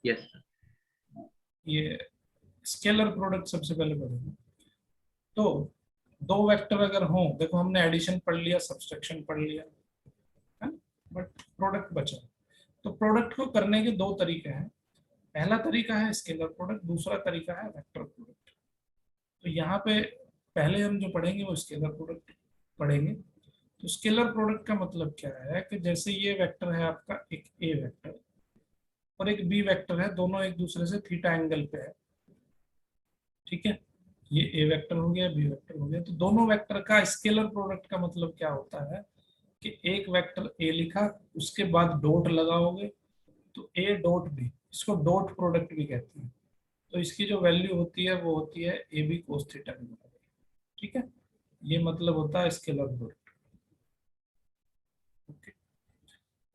Yes. ये scalar product सबसे पहले पढ़ेंगे। तो दो वेक्टर अगर हों, देखो हमने एडिशन पढ़ लिया, सब्सट्रैक्शन पढ़ लिया है, बट प्रोडक्ट बचा। तो प्रोडक्ट को करने के दो तरीके हैं। पहला तरीका है स्केलर प्रोडक्ट, दूसरा तरीका है वेक्टर प्रोडक्ट। तो यहाँ पे पहले हम जो पढ़ेंगे वो स्केलर प्रोडक्ट पढ़ेंगे। तो स्केलर प्रोडक्ट का मतलब क्या है कि जैसे ये वेक्टर है आपका, एक ए वेक्टर और एक बी वेक्टर है, दोनों एक दूसरे से थीटा एंगल पे है, ठीक है। ये ए वेक्टर हो गया, बी वेक्टर हो गया। तो दोनों वेक्टर का स्केलर प्रोडक्ट का मतलब क्या होता है कि एक वेक्टर ए लिखा, उसके बाद डॉट लगाओगे तो ए डॉट बी, इसको डॉट प्रोडक्ट भी कहते हैं। तो इसकी जो वैल्यू होती है वो होती है ए बी कोस थीटा के बराबर, ठीक है। ये मतलब होता है स्केलर प्रोडक्ट, ओके।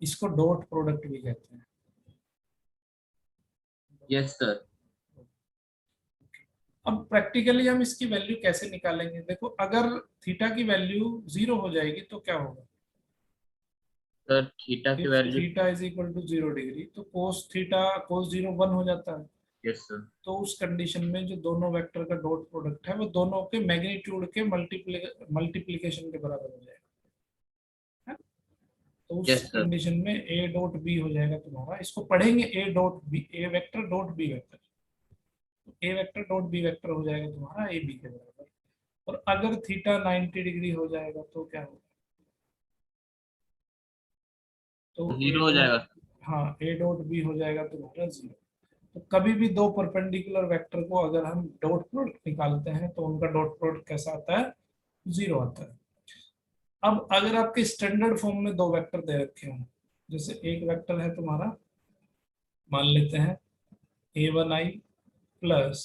इसको डॉट प्रोडक्ट भी कहते हैं। Yes sir. अब प्रैक्टिकली हम इसकी वैल्यू कैसे निकालेंगे? देखो, अगर थीटा की वैल्यू 0 हो जाएगी तो क्या होगा? सर थीटा की if value. Theta is equal to 0 degree तो कोस थीटा कोस 0 1 हो जाता है। Yes sir. तो उस कंडीशन में जो दोनों वेक्टर का डॉट प्रोडक्ट है वो दोनों के मैग्नीट्यूड के मल्टीप्लीकेशन के बराबर हो जाएगा, है? तो उस यस सर। कंडीशन में ए डॉट बी हो जाएगा तुम्हारा, इसको पढ़ेंगे A dot B, A vector dot B vector. A vector dot B vector हो जाएगा तुम्हारा ए बी के बराबर। और अगर थीटा 90 डिग्री हो जाएगा तो क्या होगा? तो ए जीरो हो डॉट, जाएगा। हाँ, ए डॉट बी हो जाएगा तुम्हारा 0। तो कभी भी दो परपेंडिकुलर वेक्टर को अगर हम डॉट प्रोडक्ट निकालते हैं तो उनका डॉट प्रोडक्ट कैसा आता है? 0 आता है। अब अगर आपके स्टैंडर्ड फॉर्म में दो वेक्टर दे रखे हों, जैसे एक वेक्टर है तुम्हारा, मान लेते हैं a1i plus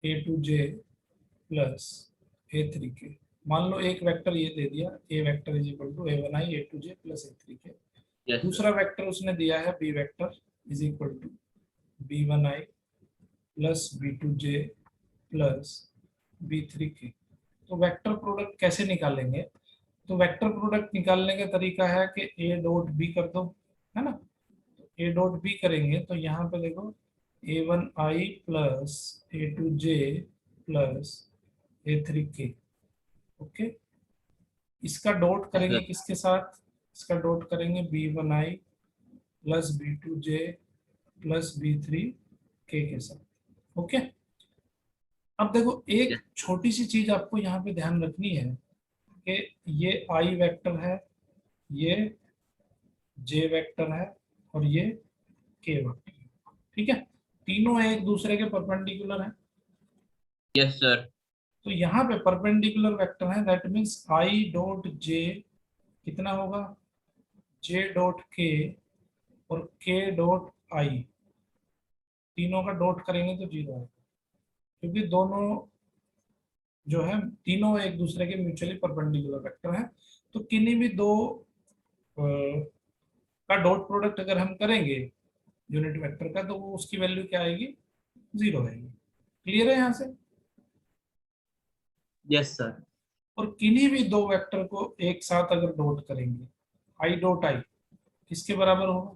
a2j plus a3k। मान लो एक वेक्टर ये दे दिया, a vector is equal to a1i a2j plus a3k। Yes sir. दूसरा वेक्टर उसने दिया है b vector is equal to b1i plus b2j plus b3k। तो वेक्टर प्रोडक्ट कैसे निकालेंगे? तो वेक्टर प्रोडक्ट निकालने का तरीका है कि ए डॉट बी कर दो, है ना। ए डॉट बी करेंगे तो यहाँ पे देखो a1i plus a2j plus a3k, okay. इसका डॉट यस करेंगे सर। किसके साथ? इसका डॉट करेंगे b1i plus b2j plus b3k के साथ, ओके। अब देखो, एक यस। छोटी सी चीज आपको यहाँ पे ध्यान रखनी है कि ये आई वेक्टर है, ये जे वेक्टर है और ये के वेक्टर है, ठीक है। तीनों एक दूसरे के परपेंडिकुलर हैं। Yes sir. तो यहाँ पे परपेंडिकुलर वेक्टर है, that means I dot J कितना होगा? जे डॉट के और के डॉट आई, तीनों का डॉट करेंगे तो 0 आएगा, क्योंकि दोनों जो है तीनों एक दूसरे के म्यूचुअली परपेंडिकुलर वेक्टर हैं। तो किन्हीं भी दो का डॉट प्रोडक्ट अगर हम करेंगे यूनिट वेक्टर का, तो वो उसकी वैल्यू क्या आएगी? 0 आएगी। क्लियर है यहाँ से? Yes sir. और किन्हीं भी दो वेक्टर को एक साथ अगर डॉट करेंगे, आई डॉट आई किसके बराबर होगा?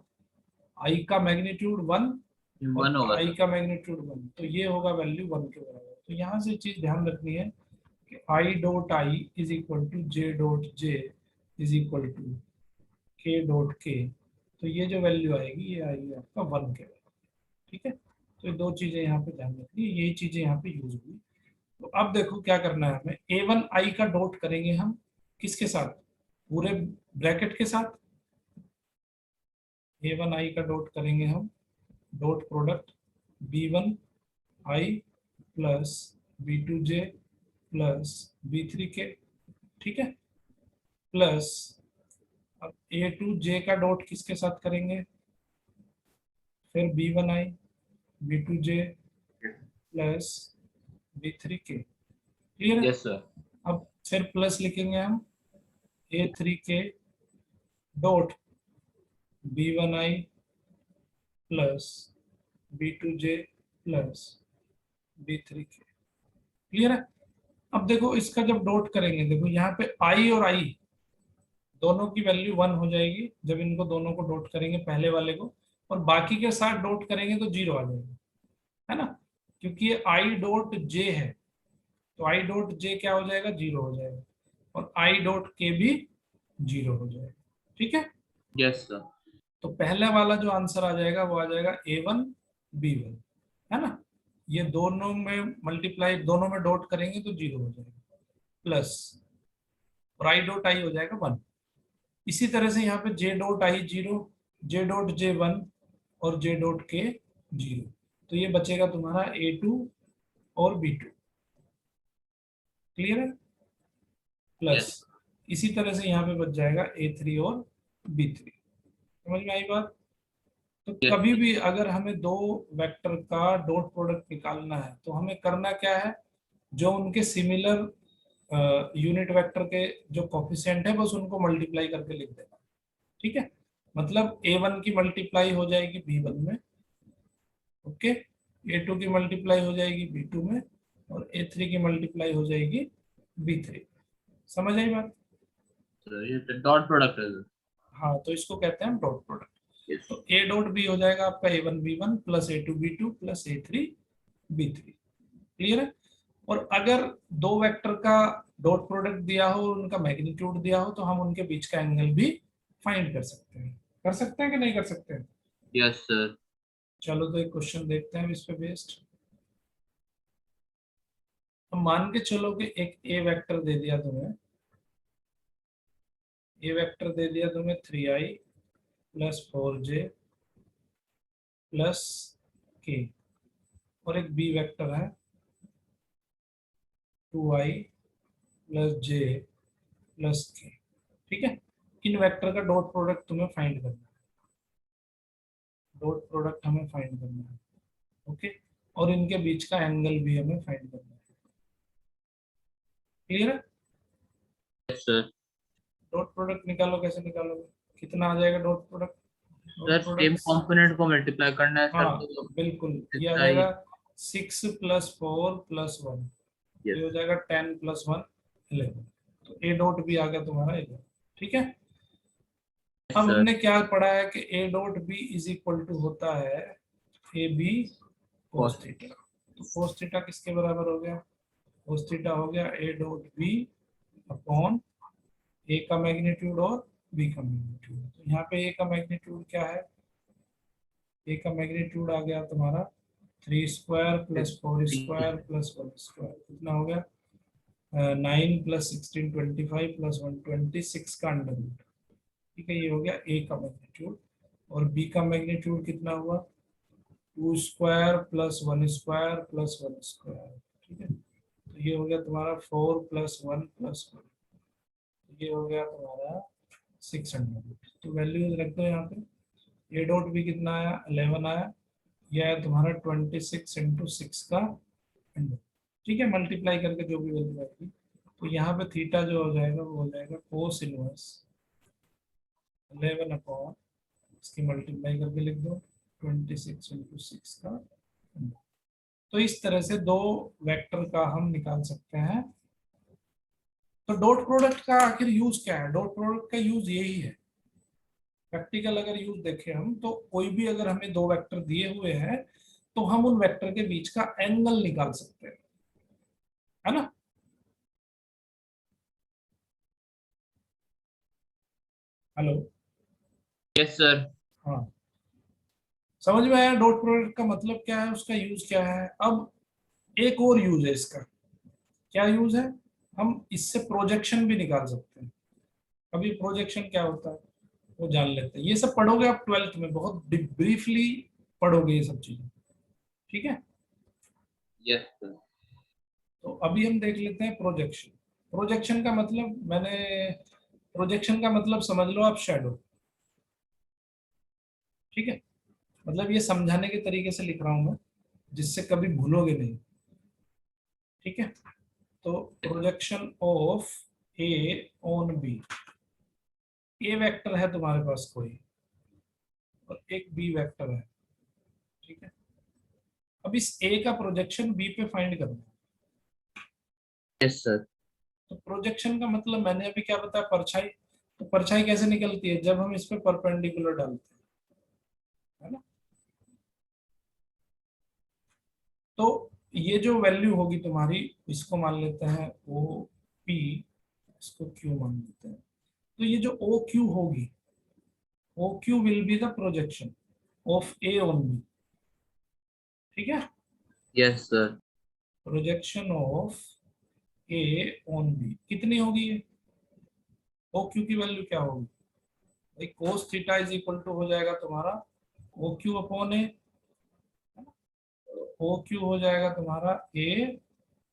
आई का मैग्नीट्यूड 1 और 1 होगा आई सर। का मैग्नीट्यूड 1, तो ये होगा वैल्यू 1 के बराबर। तो यहाँ से चीज ध्यान रखनी है कि I dot I is equal to J dot J is equal to K dot K. तो ये जो वैल्यू आएगी ये आएगी आपका 1 के बराबर, ठीक है। तो ये दो चीजें यहाँ पे ध्यान रखनी है, यही चीजें यहाँ पे यूज हुई। तो अब देखो क्या करना है हमें, a1i का डॉट करेंगे हम किसके साथ? पूरे ब्रैकेट के साथ। a1i का डॉट करेंगे हम, dot product b1i plus b2j plus b3k, ठीक है। प्लस अब a2j का डॉट किसके साथ करेंगे? फिर b1i b2j plus b3k, clear है? Yes sir. अब फिर प्लस लिखेंगे हम a3k dot b1i plus b2j plus b3k, clear है? अब देखो इसका जब डॉट करेंगे, देखो यहाँ पे i और i दोनों की वैल्यू 1 हो जाएगी जब इनको दोनों को डॉट करेंगे, पहले वाले को और बाकी के साथ डॉट करेंगे तो जीरो आ जाएगा, है ना, क्योंकि ये आई डॉट जे है, तो आई डॉट जे क्या हो जाएगा, जीरो हो जाएगा, और आई डॉट के भी जीरो हो जाएगा। ठीक है, यस सर। तो पहले वाला जो आंसर आ जाएगा वो आ जाएगा A1 B1, है ना, ये दोनों में मल्टीप्लाई, दोनों में डॉट करेंगे तो जीरो हो जाएगा, प्लस और आई डॉट आई हो जाएगा 1। इसी तरह से यहाँ पे J dot I zero, J dot जे 1 और जे डॉट के जीरो, तो ये बचेगा तुम्हारा A2 और B2। क्लियर है, प्लस यस। इसी तरह से यहाँ पे बच जाएगा A3 और B3। समझ में आई बात। तो यस कभी सर। भी अगर हमें दो वेक्टर का डॉट प्रोडक्ट निकालना है तो हमें करना क्या है, जो उनके सिमिलर यूनिट वेक्टर के जो कोफिशिएंट है बस उनको मल्टीप्लाई करके लिख देना। ठीक है, मतलब A1 की मल्टीप्लाई हो जाएगी B1 में, ओके, A2 की मल्टीप्लाई हो जाएगी B2 में, और A3 की मल्टीप्लाई हो जाएगी B3। समझ आई बात। ये तो डॉट प्रोडक्ट है सर। हाँ, तो इसको कहते हैं डॉट प्रोडक्ट। यस। तो A डॉट बी हो जाएगा आपका A1 B1 plus A2 B2 plus A3 B3। Clear है, और अगर दो वेक्टर का डॉट प्रोडक्ट दिया हो और उनका मैग्नीट्यूड दिया हो तो हम उनके बीच का एंगल भी फाइंड कर सकते हैं। कर सकते हैं कि नहीं कर सकते हैं। Yes sir. चलो तो एक क्वेश्चन देखते हैं इस पे बेस्ड। अब मान के चलो कि एक ए वेक्टर दे दिया तुम्हें, ए वेक्टर दे दिया तुम्हें 3i प्लस 4j प्लस के, और एक बी वेक्टर है 2i प्लस जे प्लस के। ठीक है, इन वेक्टर का डॉट प्रोडक्ट तुम्हें फाइंड करना है, डॉट प्रोडक्ट हमें फाइंड करना है, ओके, और इनके बीच का एंगल भी हमें फाइंड करना है। क्लियर है, यस सर। डॉट प्रोडक्ट निकालो, कैसे निकालोगे, कितना आ जाएगा dot product, sir dot same product. Component को मल्टीप्लाई करना है सर, हाँ तो बिल्कुल, ये आ जितना ही। जाएगा 6 + 4 + 1, यस। ये हो जाएगा 10 + 1 11। तो ए डॉट भी आ गया तुम्हारा 11। ठीक है, यस अब सर। हमने क्या पढ़ा है कि A dot B is equal to होता है A B cos cos. Theta. तो कोस थीटा किसके बराबर हो गया, कोस थीटा हो गया ए डॉट बी अपॉन ए का मैग्नीट्यूड और बी का मैग्नीट्यूड। तो यहाँ पे ए का मैग्नीट्यूड क्या है, ए का मैग्नीट्यूड आ गया तुम्हारा 3² + 4² + 1², कितना हो गया 9 + 16 25 + 126 का अंडर रूट। ठीक है, ये हो गया ए का मैग्नीट्यूड, और बी का मैग्नीट्यूड कितना हुआ 2² + 1² + 1²। ठीक है, तो ये हो गया तुम्हारा 4 + 1 + 1, ये हो गया तुम्हारा 600। तो वैल्यूज रख दो यहाँ पे, ए डॉट भी कितना आया 11 आया, यह है तुम्हारा 26 × 6 का अंडर। ठीक है, मल्टीप्लाई करके जो भी वैल्यू आएगी, तो यहाँ पे थीटा जो हो जाएगा वो हो जाएगा कोस इनवर्स 11 अपॉन, इसकी मल्टीप्लाई करके लिख दो 26 × 6 का अंडर। तो इस तरह से दो वेक्टर का हम निकाल सकते हैं। तो डॉट प्रोडक्ट का आखिर यूज क्या है, डॉट प्रोडक्ट का यूज यही है। प्रैक्टिकल अगर यूज देखें हम, तो कोई भी अगर हमें दो वेक्टर दिए हुए हैं तो हम उन वेक्टर के बीच का एंगल निकाल सकते हैं, है ना। हेलो। Yes sir. हाँ, समझ में आया डॉट प्रोडक्ट का मतलब क्या है, उसका यूज क्या है। अब एक और यूज है इसका, क्या यूज है, हम इससे प्रोजेक्शन भी निकाल सकते हैं। अभी प्रोजेक्शन क्या होता है वो जान लेते हैं, ये सब पढ़ोगे आप 12th में, बहुत ब्रीफली पढ़ोगे ये सब चीजें। ठीक है, यस सर। तो अभी हम देख लेते हैं प्रोजेक्शन। प्रोजेक्शन का मतलब मैंने, प्रोजेक्शन का मतलब समझ लो आप शैडो। ठीक है, मतलब ये समझाने के तरीके से लिख रहा हूं मैं, जिससे कभी भूलोगे नहीं। ठीक है, तो projection of A on B, A vector है तुम्हारे पास कोई और एक बी वेक्टर है। ठीक है, अब इस ए का प्रोजेक्शन बी पे फाइंड करना है। Yes sir. तो प्रोजेक्शन का मतलब मैंने अभी क्या बताया, परछाई। तो परछाई कैसे निकलती है, जब हम इस पे परपेंडिकुलर डालते हैं, है ना। ये जो वैल्यू होगी तुम्हारी, इसको मान लेते हैं ओ पी, इसको क्यू मान लेते हैं। तो ये जो ओ क्यू होगी, O Q will be the projection of A on B. ठीक है, Yes, sir. Projection of A on B कितनी होगी ये? ओ क्यू की वैल्यू क्या होगी भाई? Cos theta is equal to हो जाएगा तुम्हारा O Q upon A. O Q हो जाएगा तुम्हारा ए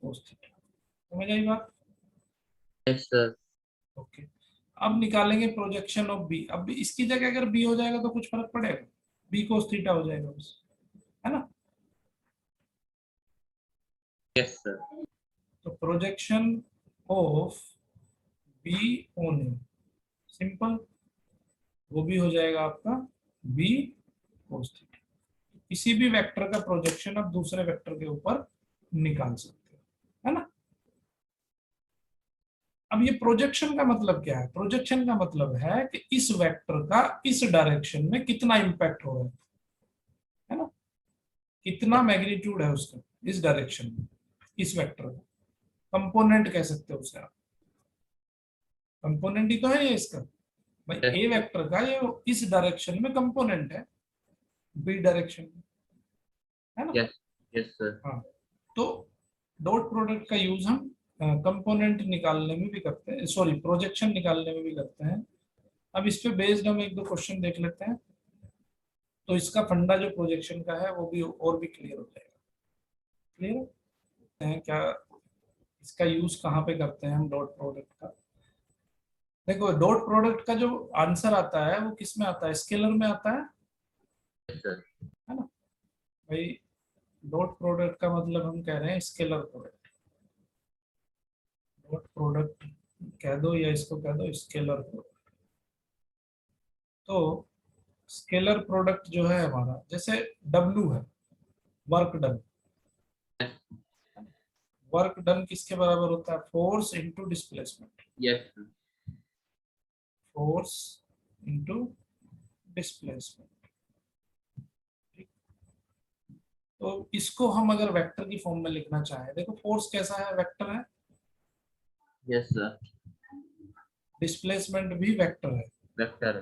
कोस थीटा। समझ आई बात? Yes, sir. ओके, अब निकालेंगे प्रोजेक्शन ऑफ बी। अब इसकी जगह अगर बी हो जाएगा तो कुछ फर्क पड़ेगा? बी कोस थीटा हो जाएगा बस, है ना? Yes, sir. तो projection of be on A, simple, वो भी हो जाएगा आपका बी कोस थीटा। किसी भी वेक्टर का प्रोजेक्शन आप दूसरे वेक्टर के ऊपर निकाल सकते हो, है ना? अब ये प्रोजेक्शन का मतलब क्या है? प्रोजेक्शन का मतलब है कि इस वेक्टर का इस डायरेक्शन में कितना इंपैक्ट हो रहा है ना? कितना मैग्नीट्यूड है उसका इस डायरेक्शन में, इस वेक्टर का कंपोनेंट कह सकते हो उसे आप। कंपोनेंट ही तो है ये इसका भाई, Yes, ए वेक्टर का ये इस डायरेक्शन में कंपोनेंट है, बी डायरेक्शन में, है ना? yes, yes, sir. हाँ, तो डॉट प्रोडक्ट का यूज हम कंपोनेंट निकालने में भी करते हैं, सॉरी प्रोजेक्शन निकालने में भी करते हैं। अब इस पे बेस्ड हम एक दो क्वेश्चन देख लेते हैं, तो इसका फंडा जो प्रोजेक्शन का है वो भी और भी क्लियर हो जाएगा। क्लियर है क्या? इसका यूज कहाँ पे करते हैं हम डॉट प्रोडक्ट का? देखो, डॉट प्रोडक्ट का जो आंसर आता है वो किस में आता है? स्केलर में आता Yes, sir. है ना भाई? डॉट प्रोडक्ट का मतलब हम कह रहे हैं स्केलर प्रोडक्ट। डॉट प्रोडक्ट कह दो या इसको कह दो स्केलर प्रोडक्ट। तो स्केलर प्रोडक्ट जो है हमारा, जैसे डब्ल्यू है, वर्क डन। वर्क डन किसके बराबर होता है? Force into displacement. Yes, sir. Force into displacement. तो इसको हम अगर वेक्टर की फॉर्म में लिखना चाहें, देखो फोर्स कैसा है? वेक्टर है। Yes, sir. डिस्प्लेसमेंट भी वेक्टर है। Vector.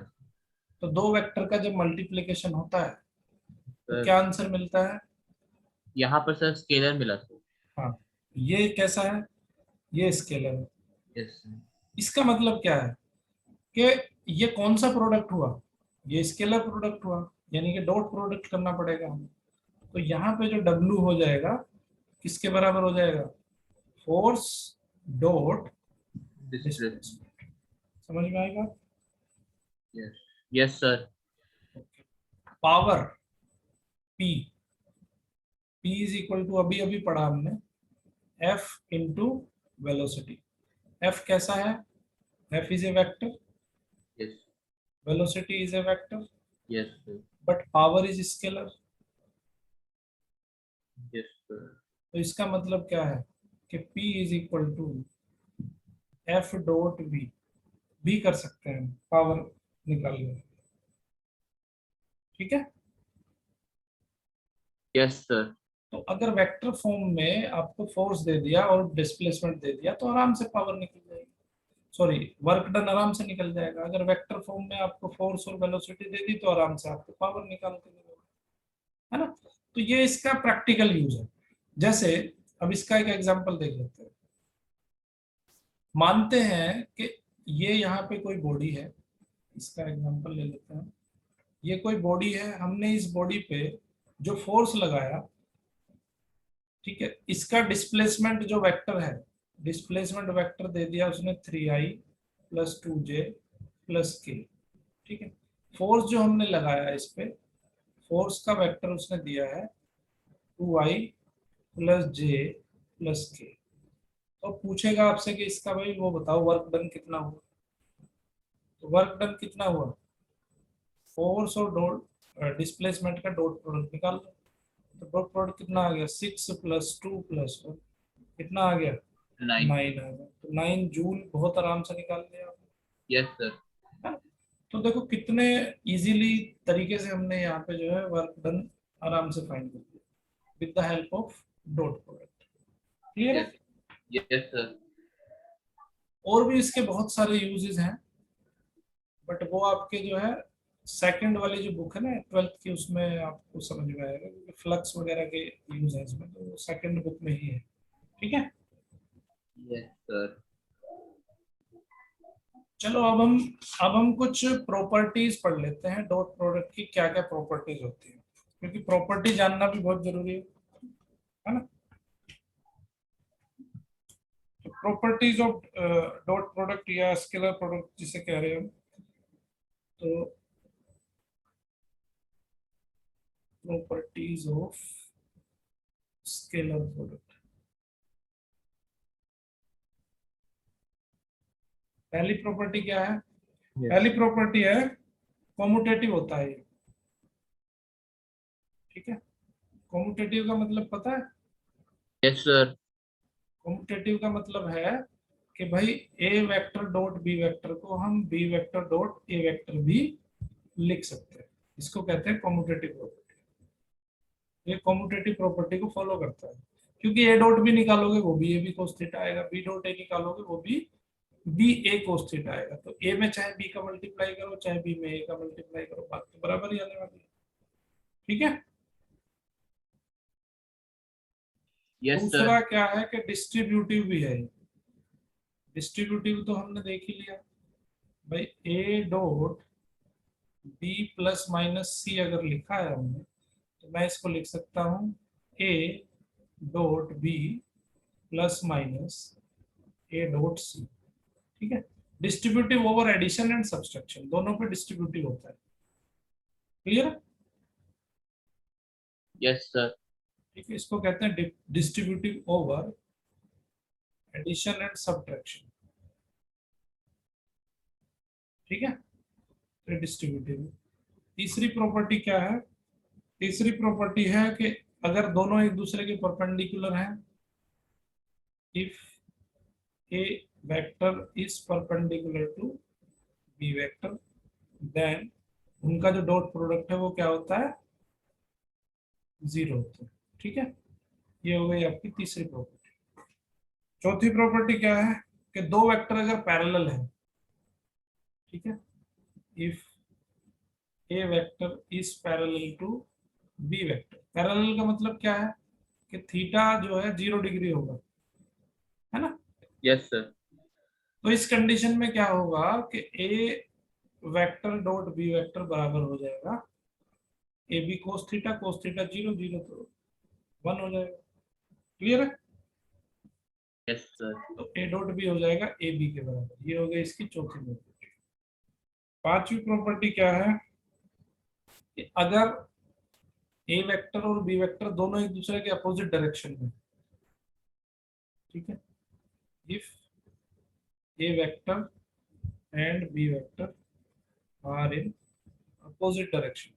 तो दो वेक्टर का जब मल्टीप्लिकेशन होता है तो Sir, क्या आंसर मिलता है? यहाँ पर सर स्केलर मिला सर। हाँ, ये कैसा है? ये स्केलर है। Yes, sir. इसका मतलब क्या है कि ये कौन सा प्रोडक्ट हुआ? ये स्केलर प्रोडक्ट हुआ, यानी कि डॉट प्रोडक्ट करना पड़ेगा हमें। तो यहाँ पे जो डब्ल्यू हो जाएगा किसके बराबर हो जाएगा? Force dot Display. डिस्प्लेसमेंट। समझ में आएगा? Yes. Yes, sir. Power P, P is equal to, अभी अभी पढ़ा हमने, एफ इंटू वेलोसिटी। एफ कैसा है? F is a vector, Yes. Velocity is a vector, Yes, sir. But power is scalar. Yes, sir. तो इसका मतलब क्या है कि P is equal to F dot V, भी कर सकते हैं पावर निकालने। ठीक है, Yes, sir. तो अगर वेक्टर फॉर्म में आपको फोर्स दे दिया और डिस्प्लेसमेंट दे दिया तो आराम से पावर निकल जाएगी, सॉरी वर्क डन आराम से निकल जाएगा। अगर वेक्टर फॉर्म में आपको फोर्स और वेलोसिटी दे दी तो आराम से आपको पावर निकाल के मिलेगा, है ना? तो ये इसका प्रैक्टिकल यूज है। जैसे अब इसका एक एग्जांपल देख लेते हैं। मानते हैं कि ये यहाँ पे कोई बॉडी है, इसका एग्जांपल ले लेते हैं। ये कोई बॉडी है, हमने इस बॉडी पे जो फोर्स लगाया, ठीक है, इसका डिस्प्लेसमेंट जो वेक्टर है, डिस्प्लेसमेंट वेक्टर दे दिया उसने 3i प्लस 2j प्लस के। ठीक है, फोर्स जो हमने लगाया इस पे, फोर्स का वेक्टर उसने दिया है 2i प्लस j प्लस के। तो पूछेगा आपसे कि इसका भाई वो बताओ वर्क डन कितना हुआ? तो वर्क डन कितना हुआ? फोर्स और डॉट डिस्प्लेसमेंट का डॉट प्रोडक्ट निकाल लो। तो डॉट प्रोडक्ट कितना आ गया? 6 प्लस 2 प्लस 1, कितना आ गया? 9. 9 आ गया। तो 9 जूल बहुत आराम से निकाल लिया आपने, Yes, sir. है ना? तो देखो कितने इजीली तरीके से हमने यहाँ पे जो है वर्क डन आराम से फाइंड कर लिया with the help of dot product. Clear है? Yes, sir. और भी इसके बहुत सारे यूजेस हैं, बट वो आपके जो है सेकंड वाली जो बुक है ना 12th की, उसमें आपको समझ में आएगा, क्योंकि फ्लक्स वगैरह के यूज है इसमें, तो सेकंड बुक में ही है। ठीक है, Yes, sir. चलो अब हम कुछ प्रॉपर्टीज पढ़ लेते हैं डॉट प्रोडक्ट की, क्या क्या प्रॉपर्टीज होती है, क्योंकि प्रॉपर्टी जानना भी बहुत जरूरी है ना। तो प्रॉपर्टीज ऑफ डॉट प्रोडक्ट या स्केलर प्रोडक्ट जिसे कह रहे हैं हम, तो प्रॉपर्टीज ऑफ स्केलर प्रोडक्ट। पहली प्रॉपर्टी क्या है? Yes. पहली प्रॉपर्टी है कॉम्यूटेटिव होता है ये। ठीक है, कॉम्यूटेटिव का मतलब पता है? Yes, sir. कॉम्यूटेटिव का मतलब है कि भाई A vector dot B vector को हम B vector dot A vector भी लिख सकते हैं। इसको कहते हैं कॉम्यूटेटिव प्रॉपर्टी। ये कॉम्यूटेटिव प्रॉपर्टी को फॉलो करता है, क्योंकि ए डॉट बी निकालोगे वो भी ए बी कोस थीटा आएगा, बी डॉट ए निकालोगे वो भी बी ए कोस थीटा आएगा। तो ए में चाहे बी का मल्टीप्लाई करो, चाहे बी में ए का मल्टीप्लाई करो, बात तो बराबर ही आने वाली है। ठीक है, Yes, sir. दूसरा क्या है कि डिस्ट्रीब्यूटिव भी है। डिस्ट्रीब्यूटिव तो हमने देख ही लिया भाई, A dot B plus minus C अगर लिखा है हमने, तो मैं इसको लिख सकता हूँ A dot B plus minus A dot C. ठीक है, distributive over addition and subtraction दोनों पे डिस्ट्रीब्यूटिव होता है। क्लियर? Yes, sir. ठीक है, इसको कहते हैं distributive over addition and subtraction. ठीक है, तो डिस्ट्रीब्यूटिव। तीसरी प्रॉपर्टी क्या है? तीसरी प्रॉपर्टी है कि अगर दोनों एक दूसरे के परपेंडिकुलर हैं, if A vector is perpendicular to B vector, then उनका जो डॉट प्रोडक्ट है वो क्या होता है? जीरो होता है। ठीक है, ये हो गई आपकी तीसरी प्रॉपर्टी। चौथी प्रॉपर्टी क्या है कि दो वेक्टर अगर पैरेलल है, ठीक है, if A vector is parallel to B vector. Parallel का मतलब क्या है कि थीटा जो है 0 डिग्री होगा, है ना। Yes, sir. तो इस कंडीशन में क्या होगा कि A vector dot B vector बराबर हो जाएगा ए बी कोस थीटा 0 0, तो 1 हो जाएगा। क्लियर है? Yes, sir. तो ए डॉट बी हो जाएगा ए बी के बराबर। ये हो गई इसकी चौथी प्रॉपर्टी। पांचवी प्रॉपर्टी क्या है कि अगर ए वेक्टर और बी वेक्टर दोनों एक दूसरे के अपोजिट डायरेक्शन में, ठीक है, if A vector and B vector are in opposite direction,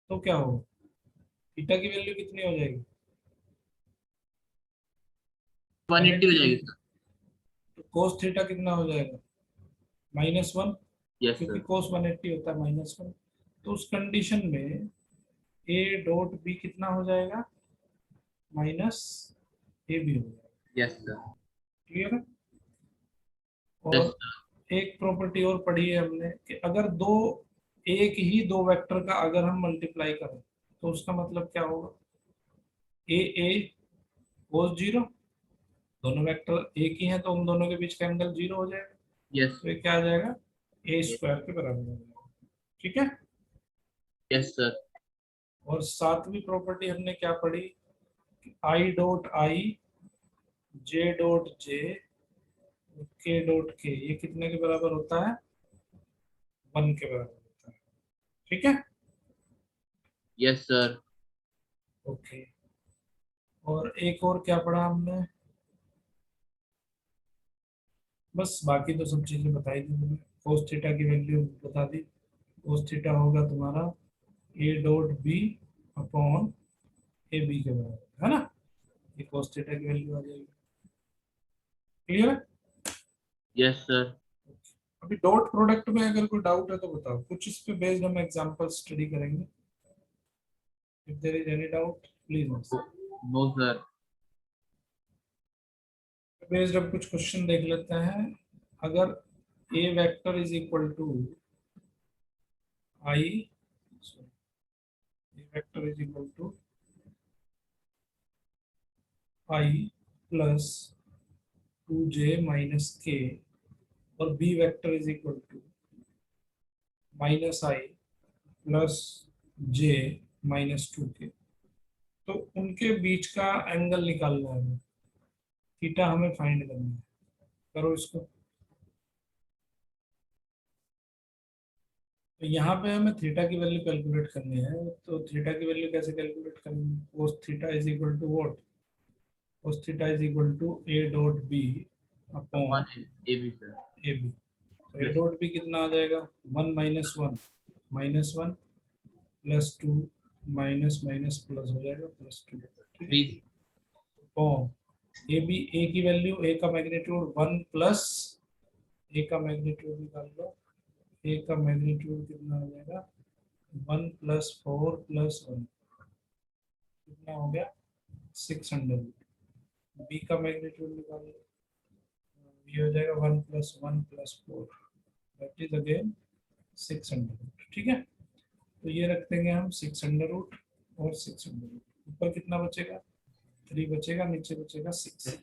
तो क्या होगा? थीटा की वैल्यू कितनी हो जाएगी? 180 हो जाएगी, sir. तो कोस थीटा कितना हो जाएगा? -1, Yes, क्योंकि sir. कोस 180 होता है -1। तो उस कंडीशन में ए डॉट बी कितना हो जाएगा? माइनस ए बी हो जाएगा। Yes, sir. क्लियर है? Yes, और एक प्रॉपर्टी और पढ़ी है हमने कि अगर एक ही दो वेक्टर का अगर हम मल्टीप्लाई करें, तो उसका मतलब क्या होगा? ए कोस 0, दोनों वेक्टर एक ही हैं तो उन दोनों के बीच का एंगल 0 हो जाएगा। yes, तो ये क्या आ जाएगा? ए स्क्वायर के बराबर हो जाएगा। ठीक है, yes, sir. और सातवीं प्रॉपर्टी हमने क्या पढ़ी? आई डॉट आई जे डॉट जे के डॉट के, ये कितने के बराबर होता है? 1 के बराबर होता है। ठीक है, Yes, sir. ओके। और एक और क्या पढ़ा हमने? बस बाकी तो सब चीजें बताई दी मैंने। कोस थीटा की वैल्यू बता दी। कोस थीटा होगा तुम्हारा A dot B upon A B के बराबर, है ना। ये कोस थीटा की वैल्यू आ जाएगी। क्लियर है? Yes, sir. अभी डॉट प्रोडक्ट में अगर कोई डाउट है तो बताओ, कुछ इस पे बेस्ड हम एग्जांपल स्टडी करेंगे। If there is any doubt, please answer. No, sir. Based अब कुछ क्वेश्चन देख लेते हैं. अगर a vector is equal to I, a vector is equal to I plus 2j minus k और b vector is equal to minus I plus j minus 2k, तो उनके बीच का एंगल निकालना है हमें, थीटा हमें फाइंड करना है. करो इसको. तो यहाँ पे हमें थीटा की वैल्यू कैलकुलेट करनी है. तो थीटा की वैल्यू कैसे कैलकुलेट करनी है? Cos theta is equal to what? Cos theta is equal to a dot b upon One is AB, sir. A B. तो a डॉट b कितना आ जाएगा? 1 minus 1 minus 1 plus 2 minus minus plus हो जाएगा plus 2. Please. Upon A B, A की value, ए का magnitude 1 plus, ए का magnitude निकाल लो. ए का मैग्नीट्यूड कितना हो जाएगा? 1 प्लस 4 प्लस 1 कितना हो गया? 600. बी का मैग्नीट्यूड निकाल लो. ये हो जाएगा 1 plus 1 plus 4, that is again 600. ठीक है, तो ये रख देंगे हम 600 रूट और 600 रूट. ऊपर कितना बचेगा? 3 बचेगा, नीचे बचेगा 6.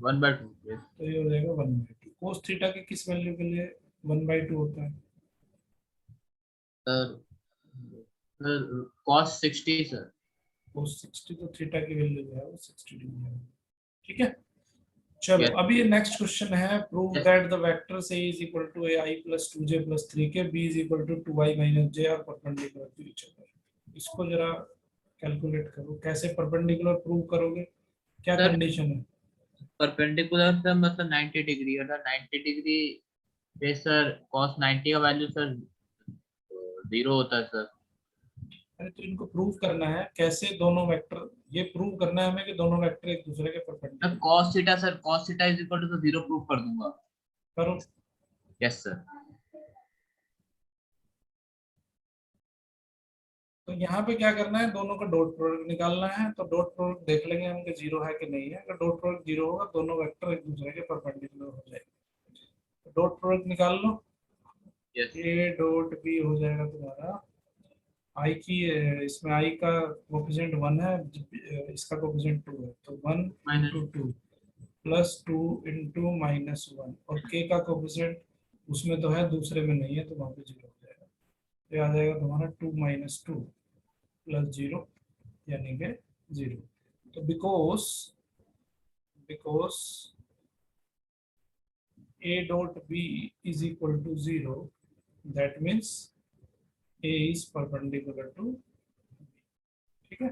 1/2. Yes. तो ये हो जाएगा 1/2. कोस थीटा के किस वैल्यू के लिए 1/2 होता है? Sir. Sir, cos 60, sir. कोस 60, तो थीटा की वैल्यू जो है वो 60 डिग्री है. ठीक है, चलो. Yes. अभी ये नेक्स्ट क्वेश्चन है. Prove Yes. That the vectors a is equal to ai plus 2j plus 3k, b is equal to 2i minus j are perpendicular to each other. इसको जरा कैलकुलेट करो. कैसे परपेंडिकुलर प्रूव करोगे? क्या Sir. Condition है? Perpendicular sir मतलब 90 degree, अगर 90 degree पे सर cos 90 का वैल्यू सर 0 होता है सर. अरे तो इनको प्रूव करना है. कैसे? दोनों वेक्टर, ये प्रूव करना है हमें कि दोनों वेक्टर एक दूसरे के sir perpendicular. cos theta, sir cos theta is equal to 0 prove कर दूंगा. करो. Yes sir. तो यहाँ पे क्या करना है? दोनों का डॉट प्रोडक्ट निकालना है. तो डॉट प्रोडक्ट देख लेंगे हम कि 0 है कि नहीं है. अगर डॉट प्रोडक्ट 0 होगा, दोनों वेक्टर एक दूसरे के परपेंडिकुलर हो जाएंगे. तो डॉट प्रोडक्ट निकाल लो. यस. ए डॉट बी हो जाएगा तुम्हारा आई की, इसमें आई का कोफिशिएंट 1 है, इसका कोफिशिएंट 2 है, तो 1 minus into 2 plus 2 into minus 1, और के का कोफिशिएंट उसमें तो है, दूसरे में नहीं है, तो वहाँ पे 0 हो जाएगा. तो आ जाएगा तुम्हारा 2 माइनस 2 प्लस 0 यानी कि 0. तो because a dot b is equal to 0, that means a is perpendicular to B. ठीक है,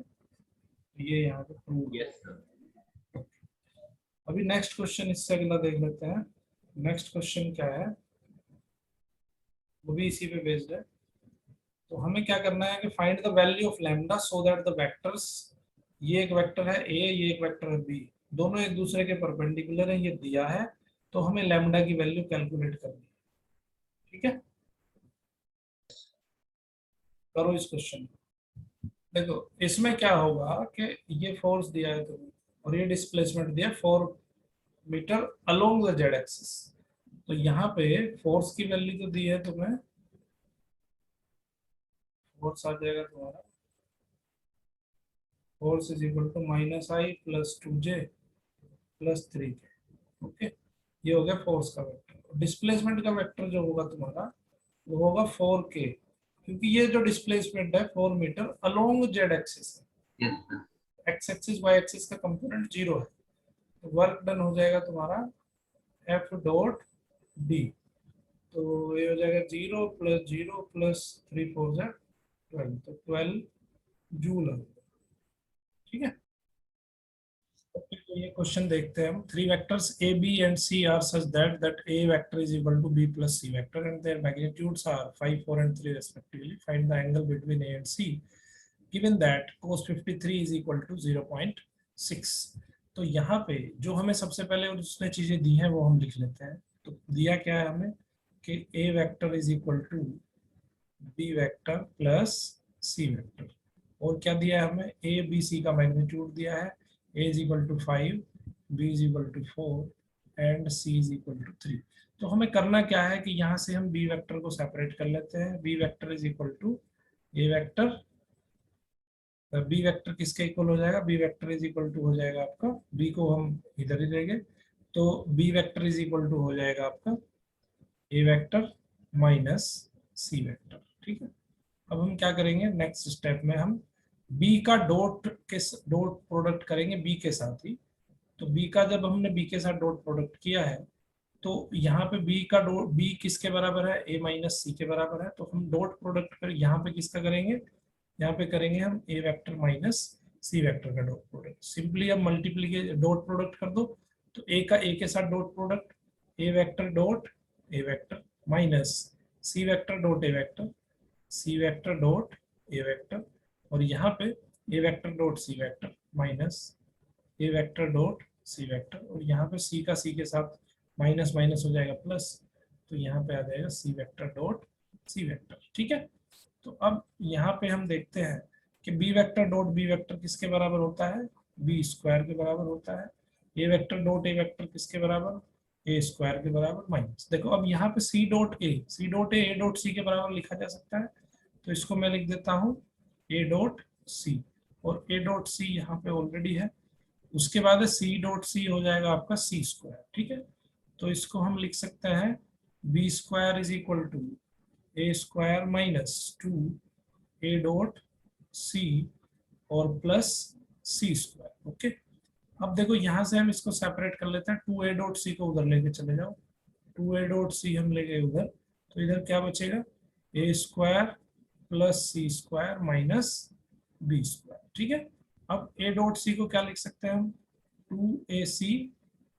ये यहाँ पे प्रूव. Yes sir. अभी नेक्स्ट क्वेश्चन इससे अगला देख लेते हैं. नेक्स्ट क्वेश्चन क्या है, वो भी इसी पे बेस्ड है. तो हमें क्या करना है कि find the value of lambda so that the vectors, ये एक वेक्टर है a, ये एक वेक्टर है b, दोनों एक दूसरे के परपेंडिकुलर है, ये दिया है. तो हमें लैम्डा की वैल्यू कैलकुलेट करनी है. ठीक है, करो इस क्वेश्चन को. देखो इसमें क्या होगा कि ये फोर्स दिया है तुम्हें और ये डिस्प्लेसमेंट दिया 4 metre along the Z axis. तो यहाँ पे फोर्स की वैल्यू तो दी है तुम्हें, फोर्स आ जाएगा तुम्हारा, force is equal to minus I plus 2j plus 3k. Okay, ये हो गया फोर्स का वेक्टर. डिस्प्लेसमेंट का वेक्टर जो होगा तुम्हारा वो होगा 4k, क्योंकि ये जो डिस्प्लेसमेंट है 4 मीटर अलोंग जेड एक्सिस है. Yes sir. X axis Y axis का कंपोनेंट 0 है. तो वर्क डन हो जाएगा तुम्हारा एफ डॉट डी. तो ये हो जाएगा 0 प्लस 0 प्लस 3 4 है 12, तो 12 जूल है. ठीक है, तो ये क्वेश्चन देखते हैं हम. 3 vectors a b and c are such that a vector is equal to b plus c vector and their magnitudes are 5 4 and 3 respectively. Find the angle between a and c given that cos 53 is equal to 0.6. तो यहाँ पे जो हमें सबसे पहले उसने चीजें दी हैं वो हम लिख लेते हैं. तो दिया क्या है हमें कि a vector is equal to b vector plus c vector, और क्या दिया है हमें, ए बी सी का मैग्नीट्यूड दिया है, A is equal to 5, B is equal to 4 and C is equal to 3। तो हमें करना क्या है कि यहाँ से हम बी वेक्टर को सेपरेट कर लेते हैं। B vector is equal to A vector, B vector किसके इक्वल हो जाएगा, B vector is equal to हो जाएगा आपका, बी को हम इधर ही लेंगे, तो B vector is equal to हो जाएगा आपका A vector minus C vector. ठीक है, अब हम क्या करेंगे, नेक्स्ट स्टेप में हम बी का डॉट प्रोडक्ट करेंगे बी के साथ ही। तो बी का जब हमने बी के साथ डॉट प्रोडक्ट किया है, तो यहाँ पे बी का डॉट, बी किसके बराबर है, ए माइनस सी के बराबर है, तो हम डॉट प्रोडक्ट कर यहाँ पे किसका करेंगे, यहाँ पे करेंगे हम A vector minus C vector का डॉट प्रोडक्ट। सिंपली अब मल्टीप्लीकेशन डॉट प्रोडक्ट कर दो, तो ए का ए के साथ dot product, A vector dot A vector minus C vector dot A vector, C vector dot A vector, और यहाँ पे A vector dot C vector minus A vector dot C vector, और यहाँ पे सी का सी के साथ माइनस माइनस हो जाएगा प्लस, तो यहाँ पे आ जाएगा सी वेक्टर डॉट सी वेक्टर। ठीक है, तो अब यहाँ पे हम देखते हैं कि B vector dot B vector किसके बराबर होता है, बी स्क्वायर के बराबर होता है। ए वेक्टर डॉट ए वेक्टर किसके बराबर, ए स्क्वायर के बराबर माइनस, देखो अब यहाँ पे सी डॉट ए डॉट सी के बराबर लिखा जा सकता है, तो इसको मैं लिख देता हूँ ए डॉट सी, और ए डॉट सी यहाँ पे ऑलरेडी है। उसके बाद सी डॉट सी हो जाएगा आपका सी स्क्वायर। ठीक है, तो इसको हम लिख सकते हैं B square is equal to A square minus 2 A dot C और प्लस सी स्क्वायर। ओके, अब देखो यहाँ से हम इसको सेपरेट कर लेते हैं, 2 ए डॉट सी को उधर लेके चले जाओ, 2 ए डॉट सी हम ले गए उधर, तो इधर क्या बचेगा, ए square plus C square minus B square. ठीक है, अब ए डॉट सी को क्या लिख सकते हैं हम, 2ac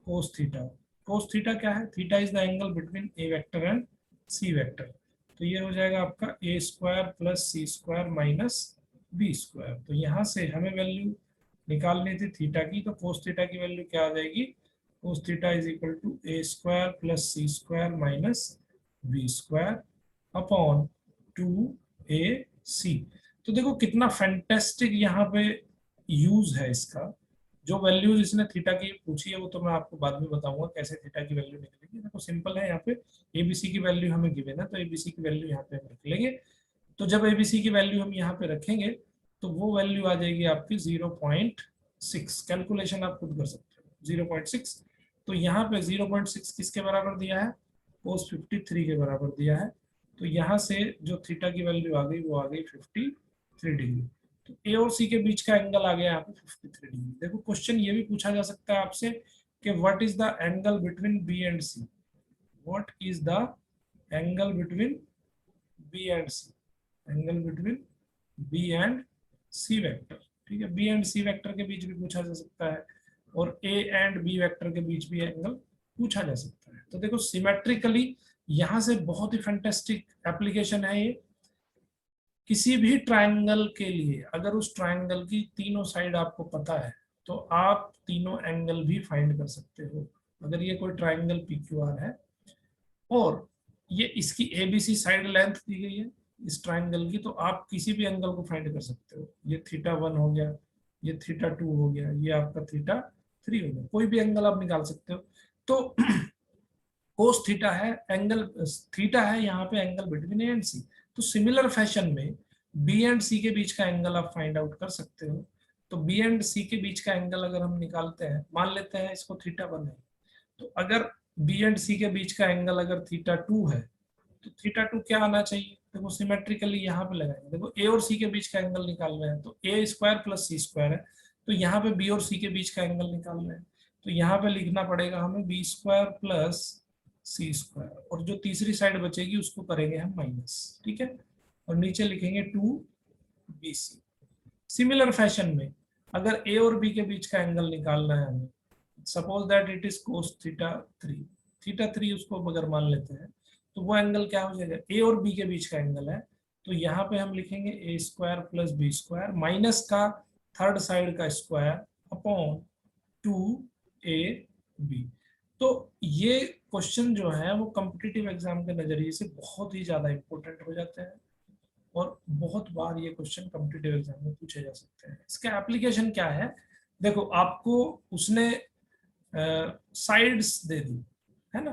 cos theta. cos theta क्या है, theta is the angle between A vector and C vector, तो ये हो जाएगा आपका A square plus C square minus B square. तो यहाँ से हमें वैल्यू निकालनी थी थीटा की, तो cos थीटा की वैल्यू क्या आ जाएगी, cos theta is equal to A square plus C square minus B square upon 2ac। तो देखो कितना फैंटेस्टिक यहाँ पे यूज है इसका। जो वैल्यूज इसने थीटा की पूछी है वो तो मैं आपको बाद में बताऊंगा कैसे थीटा की वैल्यू निकलेगी। देखो सिंपल है, यहाँ पे एबीसी की वैल्यू हमें गिवन है, तो एबीसी की वैल्यू यहाँ पे हम रख लेंगे। तो जब एबीसी की वैल्यू हम यहाँ पे रखेंगे तो वो वैल्यू आ जाएगी आपकी 0.6। कैलकुलेशन आप खुद कर सकते हो, 0.6। तो यहाँ पे 0.6 किसके बराबर दिया है, cos 53 के बराबर दिया है। तो यहाँ से जो थीटा की वैल्यू आ गई वो आ गई 53 डिग्री। तो ए और सी के बीच का एंगल आ गया यहाँ पे 53 डिग्री। देखो क्वेश्चन ये भी पूछा जा सकता है आपसे कि what is the angle between B and C, what is the angle between B and C, angle between B and C vector. ठीक है, बी एंड सी वेक्टर के बीच भी पूछा जा सकता है, और ए एंड बी वेक्टर के बीच भी एंगल पूछा जा सकता है। तो देखो सिमेट्रिकली यहाँ से बहुत ही फैंटास्टिक एप्लीकेशन है ये। किसी भी ट्रायंगल के लिए अगर उस ट्रायंगल की तीनों साइड आपको पता है तो आप तीनों एंगल भी फाइंड कर सकते हो। अगर ये कोई ट्रायंगल PQR है और ये इसकी ABC साइड लेंथ दी गई है इस ट्रायंगल की, तो आप किसी भी एंगल को फाइंड कर सकते हो। ये θ1 हो गया, ये θ2 हो गया, ये आपका θ3 हो गया, कोई भी एंगल आप निकाल सकते हो। तो cos थीटा है एंगल, थीटा है यहाँ पे एंगल बिटवीन ए एंड सी। तो सिमिलर फैशन में बी एंड सी के बीच का एंगल आप फाइंड आउट कर सकते हो। तो बी एंड सी के बीच का एंगल अगर हम निकालते हैं, मान लेते हैं इसको θ1 है, तो अगर बी एंड सी के बीच का एंगल अगर θ2 है तो θ2 क्या आना चाहिए, देखो सिमेट्रिकली यहाँ पे लगाएंगे। देखो ए और सी के बीच का एंगल निकाल रहे हैं, तो ए स्क्वायर प्लस सी स्क्वायर है, तो यहाँ पे बी और सी के बीच का एंगल निकाल रहे हैं, तो यहाँ पे लिखना पड़ेगा हमें B square plus C square, और जो तीसरी साइड बचेगी उसको करेंगे हम माइनस। ठीक है, और नीचे लिखेंगे 2BC। सिमिलर फैशन में अगर ए और बी के बीच का एंगल निकालना है हमें, suppose that it is cos θ3 उसको अगर मान लेते हैं, तो वो एंगल क्या हो जाएगा, ए और बी के बीच का एंगल है, तो यहाँ पे हम लिखेंगे A square plus B square minus का थर्ड साइड का स्क्वायर अपॉन 2AB। तो ये क्वेश्चन जो है वो कॉम्पिटिटिव एग्जाम के नजरिए से बहुत ही ज्यादा इंपॉर्टेंट हो जाते हैं। और बहुत बार ये क्वेश्चन कॉम्पिटिटिव एग्जाम में पूछे जा सकते हैं। इसका एप्लीकेशन क्या है, देखो आपको उसने साइड्स दे दी है ना,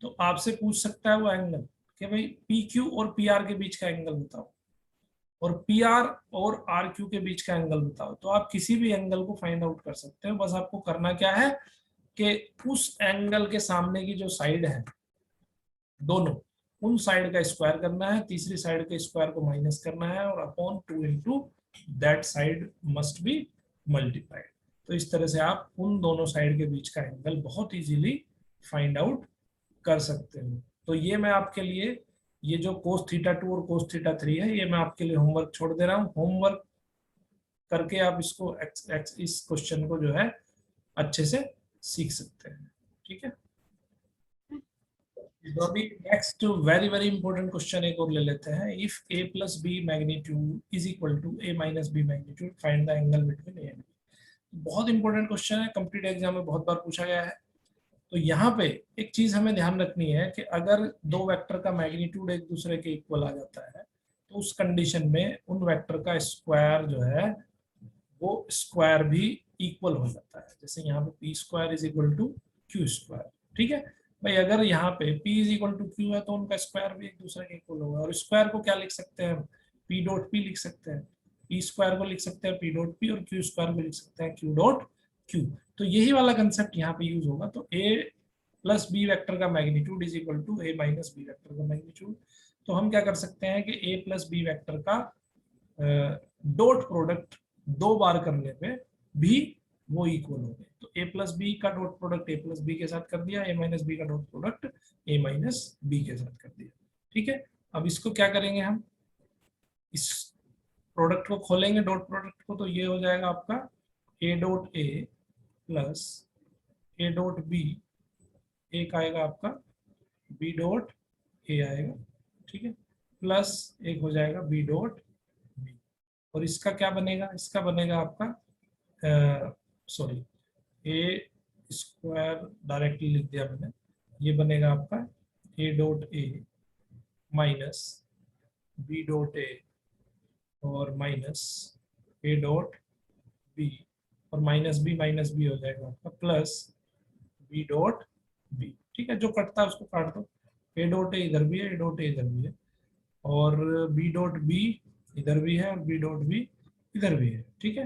तो आपसे पूछ सकता है वो एंगल कि भाई पी क्यू और पी आर के बीच का एंगल बताओ, और पी आर और आर क्यू के बीच का एंगल बताओ। तो आप किसी भी एंगल को फाइंड आउट कर सकते हो, बस आपको करना क्या है कि उस एंगल के सामने की जो साइड है दोनों, उन साइड का स्क्वायर करना है, तीसरी साइड के स्क्वायर को माइनस करना है, और upon 2 into that side must be multiplied. तो इस तरह से आप उन दोनों साइड के बीच का एंगल बहुत इजीली फाइंड आउट कर सकते हो। तो ये मैं आपके लिए, ये जो cos थीटा 2 और cos थीटा 3 है, ये मैं आपके लिए होमवर्क छोड़ दे रहा हूँ। होमवर्क करके आप इसको इस क्वेश्चन को जो है अच्छे से सीख सकते हैं। ठीक है, तो अभी next very very important question एक और ले लेते हैं। If a plus B magnitude is equal to a minus B magnitude, find the angle between a and b। बहुत इंपॉर्टेंट क्वेश्चन है, कंप्लीट एग्जाम में बहुत बार पूछा गया है। तो यहाँ पे एक चीज हमें ध्यान रखनी है कि अगर दो वेक्टर का मैग्नीट्यूड एक दूसरे के इक्वल आ जाता है, तो उस कंडीशन में उन वेक्टर का स्क्वायर जो है वो स्क्वायर भी इक्वल हो जाता है। जैसे यहाँ पे P square is equal to Q square. ठीक है भाई, अगर यहाँ पे p is equal to Q है तो उनका स्क्वायर भी एक दूसरे के इक्वल होगा। और स्क्वायर को क्या लिख सकते हैं, p डॉट p लिख सकते हैं, p स्क्वायर को लिख सकते हैं p डॉट p, और q स्क्वायर को लिख सकते हैं q डॉट q। तो यही वाला कंसेप्ट यहाँ पे यूज होगा। तो a प्लस बी वेक्टर का magnitude is equal to a minus B vector का मैग्नीट्यूड। तो हम क्या कर सकते हैं कि a प्लस बी वेक्टर का डॉट प्रोडक्ट दो बार करने पे भी वो इक्वल हो गए। तो a प्लस बी का dot product a plus B के साथ कर दिया, a माइनस बी का dot product a minus B के साथ कर दिया। ठीक है, अब इसको क्या करेंगे, हम इस प्रोडक्ट को खोलेंगे, डॉट प्रोडक्ट को, तो ये हो जाएगा आपका a dot a plus a dot b, एक आएगा आपका b डॉट a आएगा। ठीक है, प्लस एक हो जाएगा b डॉट b, और इसका क्या बनेगा, इसका बनेगा आपका सॉरी ए स्क्वायर डायरेक्टली लिख दिया मैंने, ये बनेगा आपका A dot A minus B dot A और माइनस ए डॉट बी, और माइनस बी हो जाएगा आपका प्लस बी डॉट बी। ठीक है, जो कटता है उसको काट दो, ए डॉट ए इधर भी है, ए डॉट ए इधर भी है, और बी डॉट बी इधर भी है, और बी डॉट बी इधर भी है। ठीक है,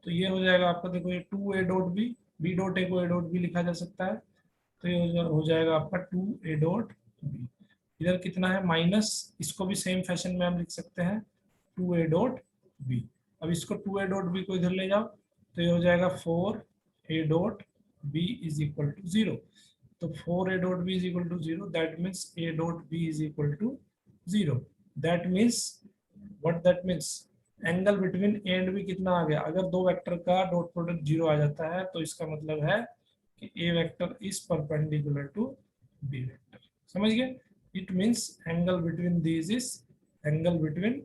तो ये हो जाएगा आपका, देखो ये 2 A dot B, B dot A को ए डॉट बी लिखा जा सकता है, तो ये हो जाएगा आपका 2 ए डॉट बी। इधर कितना है माइनस, इसको भी सेम फैशन में हम लिख सकते हैं 2 ए डॉट बी। अब इसको 2 ए डॉट बी को इधर ले जाओ, तो ये हो जाएगा 4 A dot B is equal to 0। तो 4 A dot B is equal to 0, that means A dot B is equal to 0। That means what that means, angle between A and B कितना आ गया, अगर दो वेक्टर का dot product 0 आ जाता है तो इसका मतलब है कि A vector is perpendicular to B vector. समझ गए, it means angle between these is, angle between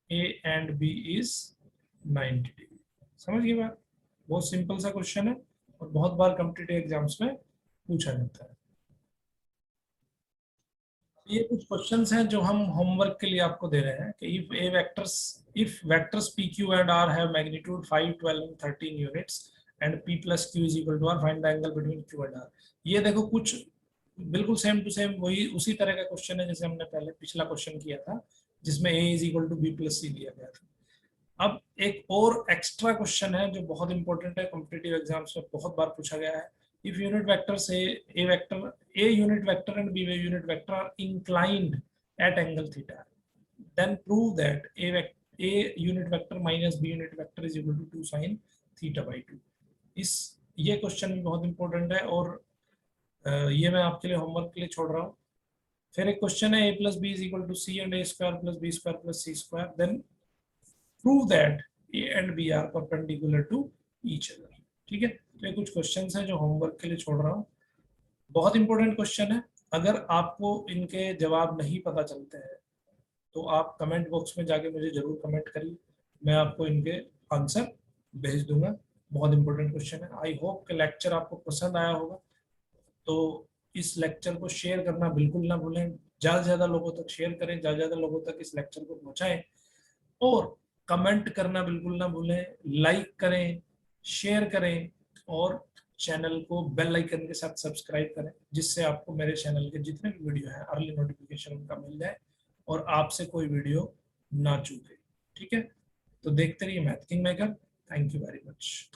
A and B is 90 degree. समझ गए बात, बहुत सिंपल सा क्वेश्चन है और बहुत बार कॉम्पिटिटिव एग्जाम्स में पूछा जाता है। ये कुछ क्वेश्चंस हैं जो हम होमवर्क के लिए आपको दे रहे हैं कि if vectors P Q and R have magnitude 5, 12 and 13 units and p plus Q is equal to R, find the angle between Q and R. ये देखो कुछ बिल्कुल सेम टू सेम वही उसी तरह का क्वेश्चन है जैसे हमने पहले पिछला क्वेश्चन किया था जिसमें a is equal to B plus C दिया गया था। अब एक और एक्स्ट्रा क्वेश्चन है जो बहुत इंपॉर्टेंट है, कॉम्पिटिटिव एग्जाम्स में बहुत बार पूछा गया है। If unit vector say a unit vector and b unit vector are inclined at angle theta, then prove that a unit vector minus b unit vector is equal to 2 sin theta by 2। ये question भी बहुत important है और ये मैं आपके लिए homework के लिए छोड़ रहा हूँ। फिर एक क्वेश्चन है a plus B is equal to C and a square plus B square plus C square, then prove that a and b are perpendicular to each other. ठीक है, तो ये कुछ क्वेश्चंस हैं जो होमवर्क के लिए छोड़ रहा हूँ, बहुत इंपॉर्टेंट क्वेश्चन है। अगर आपको इनके जवाब नहीं पता चलते हैं तो आप कमेंट बॉक्स में जाके मुझे जरूर कमेंट करिए, मैं आपको इनके आंसर भेज दूंगा। बहुत इंपॉर्टेंट क्वेश्चन है। आई होप कि लेक्चर आपको पसंद आया होगा, तो इस लेक्चर को शेयर करना बिल्कुल ना भूलें, ज्यादा से ज्यादा लोगों तक शेयर करें, ज्यादा से ज्यादा लोगों तक इस लेक्चर को पहुंचाएं, और कमेंट करना बिल्कुल ना भूलें, लाइक करें, शेयर करें, और चैनल को बेल आइकन के साथ सब्सक्राइब करें, जिससे आपको मेरे चैनल के जितने भी वीडियो हैं अर्ली नोटिफिकेशन उनका मिल जाए और आपसे कोई वीडियो ना चूके। ठीक है, तो देखते रहिए math king maker. Thank you very much.